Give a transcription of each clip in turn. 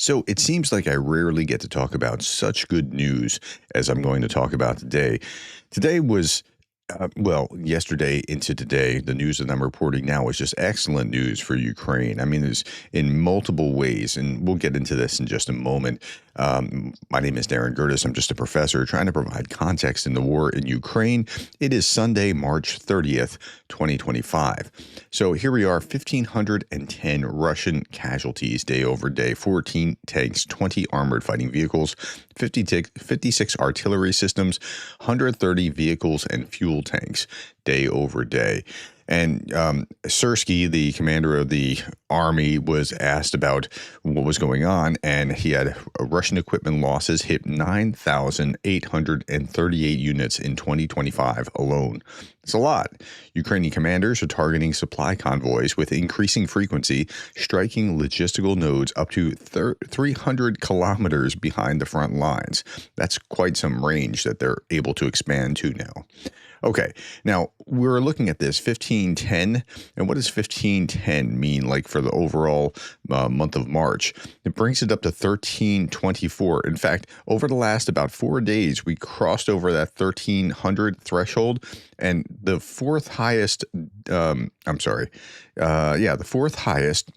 So it seems like I rarely get to talk about such good news as I'm going to talk about today. Today was, yesterday into today, the news that I'm reporting now is just excellent news for Ukraine. I mean, there's in multiple ways, and we'll get into this in just a moment. My name is Darren Gerdes. I'm just a professor trying to provide context in the war in Ukraine. It is Sunday, March 30th, 2025. So here we are, 1,510 Russian casualties day over day, 14 tanks, 20 armored fighting vehicles, 56 artillery systems, 130 vehicles and fuel tanks day over day. And Sersky, the commander of the army, was asked about what was going on, and he had Russian equipment losses hit 9,838 units in 2025 alone. It's a lot. Ukrainian commanders are targeting supply convoys with increasing frequency, striking logistical nodes up to 300 kilometers behind the front lines. That's quite some range that they're able to expand to now. Okay, now we're looking at this 1510, and what does 1510 mean like for the overall month of March? It brings it up to 1324. In fact, over the last about 4 days, we crossed over that 1300 threshold, and the fourth highest, the fourth highest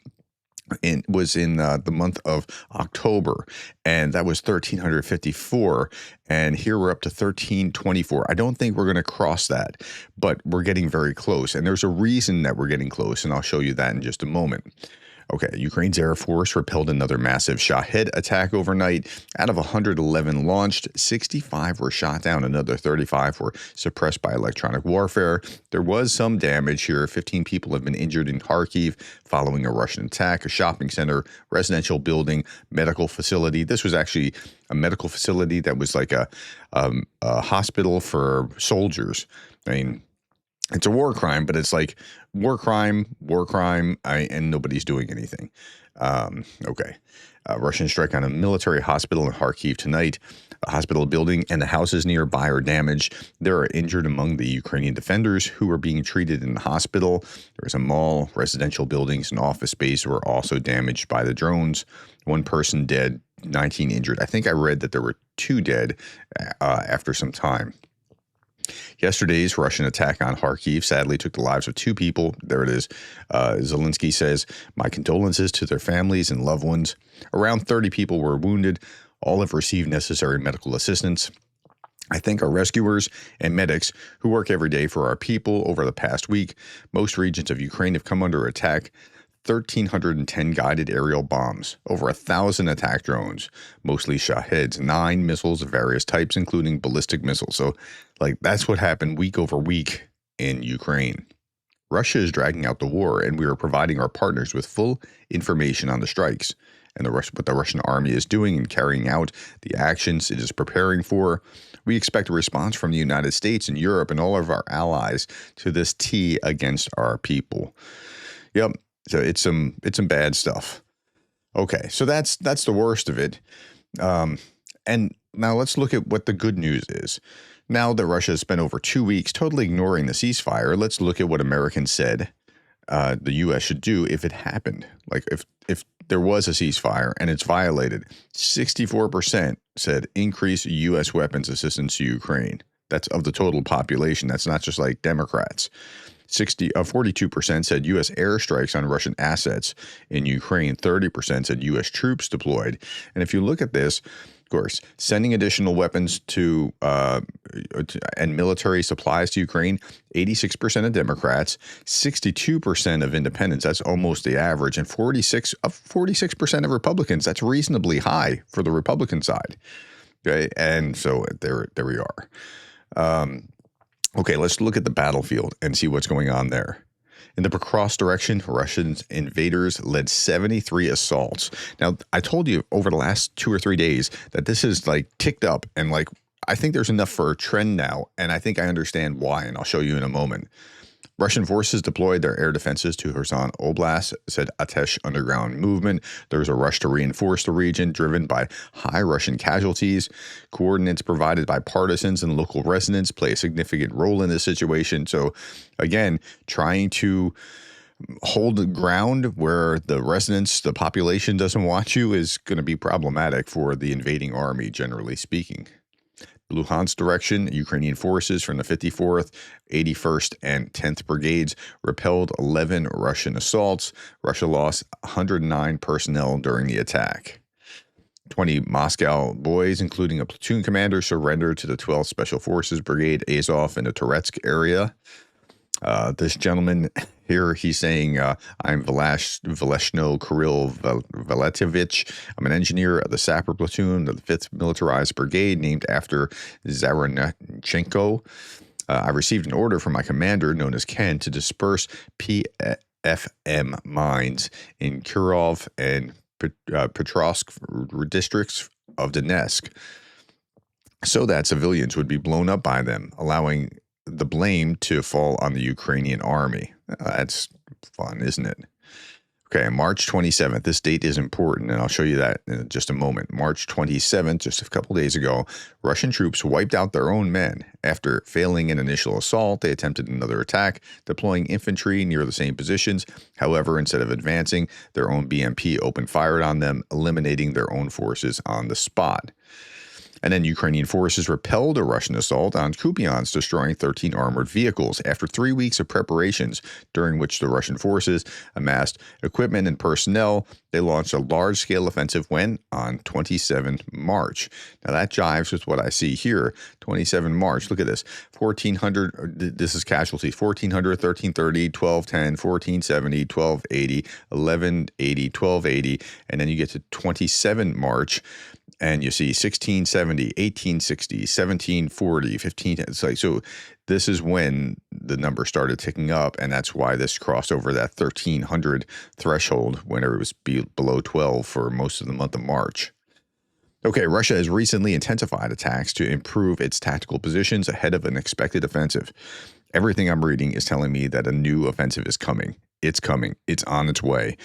was in the month of October, and that was 1,354, and here we're up to 1,324. I don't think we're going to cross that, but we're getting very close, and there's a reason that we're getting close, and I'll show you that in just a moment. Okay, Ukraine's Air Force repelled another massive Shahed attack overnight. Out of 111 launched, 65 were shot down, another 35 were suppressed by electronic warfare. There was some damage here. 15 people have been injured in Kharkiv following a Russian attack, a shopping center, residential building, medical facility. This was actually a medical facility that was like a hospital for soldiers. I mean, it's a war crime, but it's like war crime, and nobody's doing anything. Russian strike on a military hospital in Kharkiv tonight. A hospital building and the houses nearby are damaged. There are injured among the Ukrainian defenders who are being treated in the hospital. There's a mall, residential buildings, and office space were also damaged by the drones. One person dead, 19 injured. I think I read that there were 2 dead after some time. Yesterday's Russian attack on Kharkiv sadly took the lives of 2 people. There it is. Zelensky says, "My condolences to their families and loved ones." Around 30 people were wounded. All have received necessary medical assistance. I thank our rescuers and medics who work every day for our people. Over the past week, most regions of Ukraine have come under attack. 1,310 guided aerial bombs, over 1,000 attack drones, mostly Shaheds, 9 missiles of various types, including ballistic missiles. So, that's what happened week over week in Ukraine. Russia is dragging out the war, and we are providing our partners with full information on the strikes and what the Russian army is doing and carrying out the actions it is preparing for. We expect a response from the United States and Europe and all of our allies to this tea against our people. Yep. So it's some bad stuff. Okay, so that's the worst of it. And now let's look at what the good news is. Now that Russia has spent over 2 weeks totally ignoring the ceasefire, let's look at what Americans said the U.S. should do if it happened. Like if there was a ceasefire and it's violated, 64% said increase U.S. weapons assistance to Ukraine. That's of the total population. That's not just like Democrats. 42% said U.S. airstrikes on Russian assets in Ukraine. 30% said U.S. troops deployed. And if you look at this, of course, sending additional weapons to and military supplies to Ukraine, 86% of Democrats, 62% of independents. That's almost the average, and 46% of Republicans. That's reasonably high for the Republican side. Okay, and so there we are. Okay, let's look at the battlefield and see what's going on there. In the Pakrovsk direction, Russian invaders led 73 assaults. Now, I told you over the last 2 or 3 days that this is ticked up, and I think there's enough for a trend now, and I think I understand why, and I'll show you in a moment. Russian forces deployed their air defenses to Kherson Oblast, said Atesh underground movement. There was a rush to reinforce the region, driven by high Russian casualties. Coordinates provided by partisans and local residents play a significant role in this situation. So, again, trying to hold the ground where the residents, the population doesn't want you is going to be problematic for the invading army, generally speaking. Luhansk direction, Ukrainian forces from the 54th, 81st, and 10th Brigades repelled 11 Russian assaults. Russia lost 109 personnel during the attack. 20 Moscow boys, including a platoon commander, surrendered to the 12th Special Forces Brigade Azov in the Toretsk area. This gentleman here, he's saying, I'm Veleshno Kirill Valetevich. I'm an engineer of the Sapper Platoon of the 5th Militarized Brigade, named after Zaranchenko. I received an order from my commander, known as Ken, to disperse PFM mines in Kirov and Petrovsk districts of Donetsk, so that civilians would be blown up by them, allowing the blame to fall on the Ukrainian army. That's fun, isn't it? Okay, March 27th. This date is important, and I'll show you that in just a moment. March 27th, just a couple days ago, Russian troops wiped out their own men. After failing an initial assault, they attempted another attack, deploying infantry near the same positions. However, instead of advancing, their own BMP opened fire on them, eliminating their own forces on the spot. And then Ukrainian forces repelled a Russian assault on Kupiansk, destroying 13 armored vehicles. After 3 weeks of preparations, during which the Russian forces amassed equipment and personnel, they launched a large-scale offensive when? On 27 March. Now that jives with what I see here. 27 March, look at this. 1,400, this is casualties. 1,400, 1,330, 1,210, 1,470, 1,280, 1,180, 1,280, and then you get to 27 March, and you see 1670, 1860, 1740, 15. It's like, so this is when the number started ticking up, and that's why this crossed over that 1,300 threshold when it was below 12 for most of the month of March. Okay, Russia has recently intensified attacks to improve its tactical positions ahead of an expected offensive. Everything I'm reading is telling me that a new offensive is coming. It's coming. It's on its way.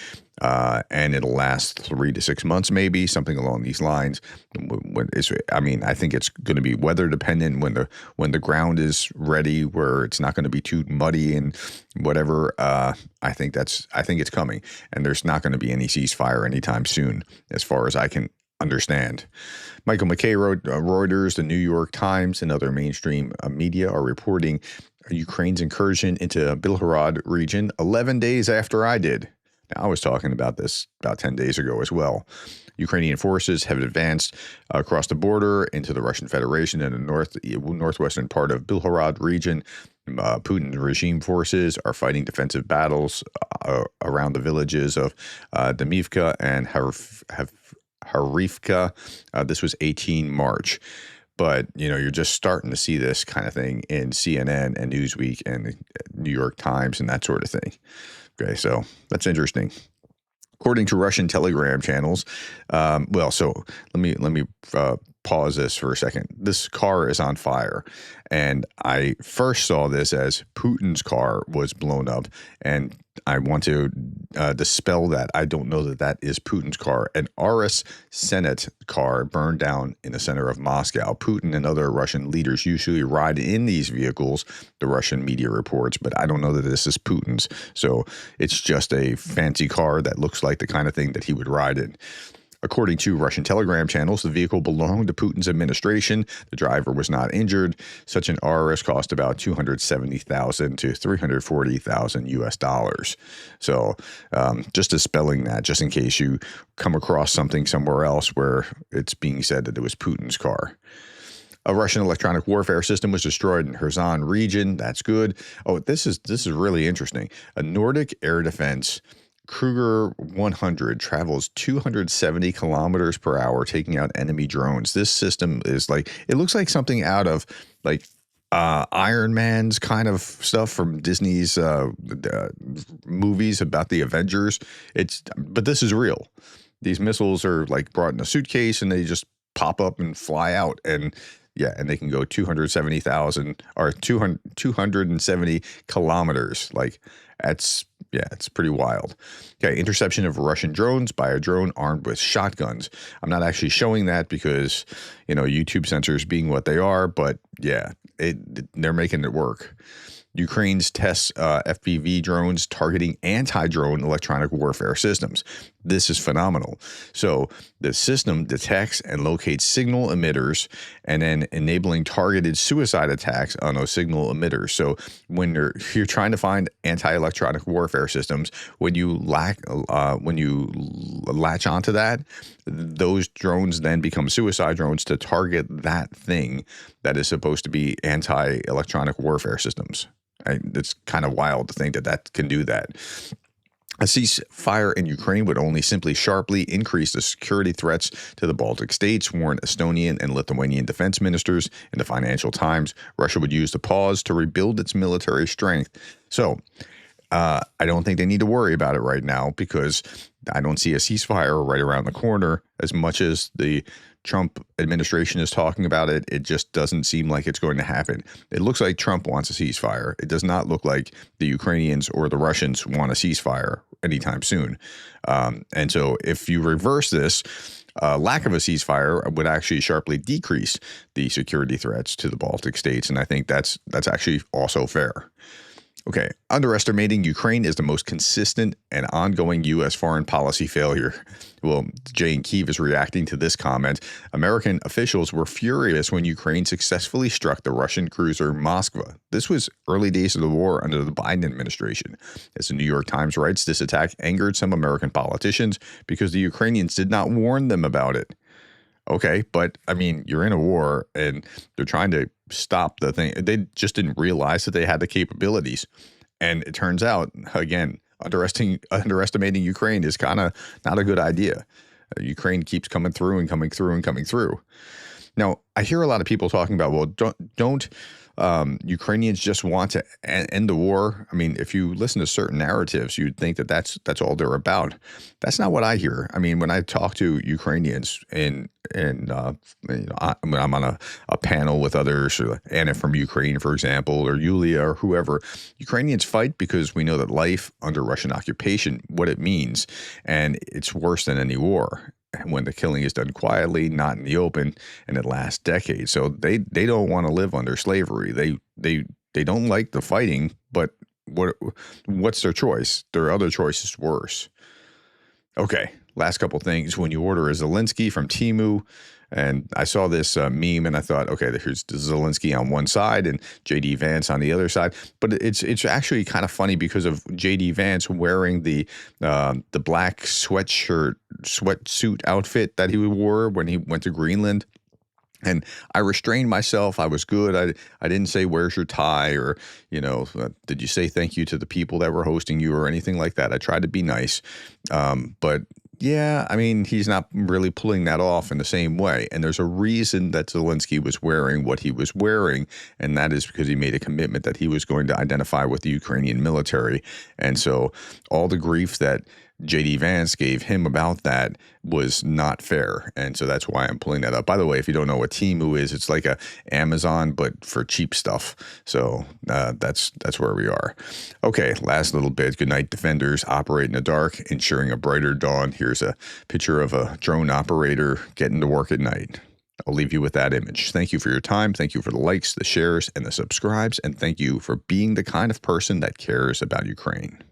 And it'll last 3 to 6 months, maybe, something along these lines. I think it's going to be weather dependent when the ground is ready, where it's not going to be too muddy and whatever. I think it's coming, and there's not going to be any ceasefire anytime soon, as far as I can understand. Michael McKay wrote, Reuters, the New York Times, and other mainstream media are reporting Ukraine's incursion into Belgorod region 11 days after I did. Now, I was talking about this about 10 days ago as well. Ukrainian forces have advanced across the border into the Russian Federation in the northwestern part of Belgorod region. Putin's regime forces are fighting defensive battles around the villages of Demivka and Harivka. This was 18 March. But, you're just starting to see this kind of thing in CNN and Newsweek and the New York Times and that sort of thing. Okay, so that's interesting. According to Russian Telegram channels, so let me pause this for a second. This car is on fire, and I first saw this as Putin's car was blown up, and I want to dispel that. I don't know that is Putin's car. An RS Senate car burned down in the center of Moscow. Putin and other Russian leaders usually ride in these vehicles, the Russian media reports, but I don't know that this is Putin's. So it's just a fancy car that looks like the kind of thing that he would ride in. According to Russian Telegram channels, the vehicle belonged to Putin's administration. The driver was not injured. Such an RS cost about $270,000 to $340,000 US. So just dispelling that, just in case you come across something somewhere else where it's being said that it was Putin's car. A Russian electronic warfare system was destroyed in Kherson region. That's good. Oh, this is really interesting. A Nordic air defense Kruger 100 travels 270 kilometers per hour, taking out enemy drones. This system is it looks like something out of Iron Man's kind of stuff from Disney's movies about the Avengers. But this is real. These missiles are brought in a suitcase and they just pop up and fly out, and they can go 270,000 or 270 kilometers. It's pretty wild. Okay, interception of Russian drones by a drone armed with shotguns. I'm not actually showing that because, YouTube censors being what they are, but they're making it work. Ukraine's tests FPV drones targeting anti-drone electronic warfare systems. This is phenomenal. So the system detects and locates signal emitters and then enabling targeted suicide attacks on those signal emitters. So when you're trying to find anti-electronic warfare systems, when you latch onto that, those drones then become suicide drones to target that thing that is supposed to be anti-electronic warfare systems. It's kind of wild to think that that can do that. A ceasefire in Ukraine would only simply sharply increase the security threats to the Baltic states, warned Estonian and Lithuanian defense ministers in the Financial Times. Russia would use the pause to rebuild its military strength. So I don't think they need to worry about it right now, because I don't see a ceasefire right around the corner. As much as the Trump administration is talking about it, it just doesn't seem like it's going to happen. It looks like Trump wants a ceasefire. It does not look like the Ukrainians or the Russians want a ceasefire anytime soon. And so if you reverse this, lack of a ceasefire would actually sharply decrease the security threats to the Baltic states. And I think that's actually also fair. Okay, underestimating Ukraine is the most consistent and ongoing U.S. foreign policy failure. Well, Jay in Kyiv is reacting to this comment. American officials were furious when Ukraine successfully struck the Russian cruiser Moskva. This was early days of the war under the Biden administration. As the New York Times writes, this attack angered some American politicians because the Ukrainians did not warn them about it. Okay, but I mean, you're in a war and they're trying to stop the thing. They just didn't realize that they had the capabilities. And it turns out, again, underestimating Ukraine is kind of not a good idea. Ukraine keeps coming through and coming through and coming through. Now, I hear a lot of people talking about, well, don't Ukrainians just want to end the war? I mean, if you listen to certain narratives, you'd think that that's all they're about. That's not what I hear. I mean, when I talk to Ukrainians when I'm on a panel with others, or Anna from Ukraine, for example, or Yulia or whoever, Ukrainians fight because we know that life under Russian occupation, what it means, and it's worse than any war. When the killing is done quietly, not in the open, and it lasts decades. So they don't want to live under slavery. They don't like the fighting, but what's their choice? Their other choice is worse. Okay, last couple things. When you order a Zelensky from Temu, and I saw this meme and I thought, okay, here's Zelensky on one side and J.D. Vance on the other side. But it's actually kind of funny because of J.D. Vance wearing the black sweatsuit outfit that he wore when he went to Greenland. And I restrained myself. I was good. I didn't say, where's your tie? Or, did you say thank you to the people that were hosting you or anything like that? I tried to be nice. But yeah, I mean, he's not really pulling that off in the same way. And there's a reason that Zelensky was wearing what he was wearing. And that is because he made a commitment that he was going to identify with the Ukrainian military. And so all the grief that J.D. Vance gave him about that was not fair. And so that's why I'm pulling that up. By the way, if you don't know what Temu is, it's like a Amazon, but for cheap stuff. So that's where we are. Okay, last little bit. Good night, defenders. Operate in the dark, ensuring a brighter dawn. Here's a picture of a drone operator getting to work at night. I'll leave you with that image. Thank you for your time. Thank you for the likes, the shares, and the subscribes. And thank you for being the kind of person that cares about Ukraine.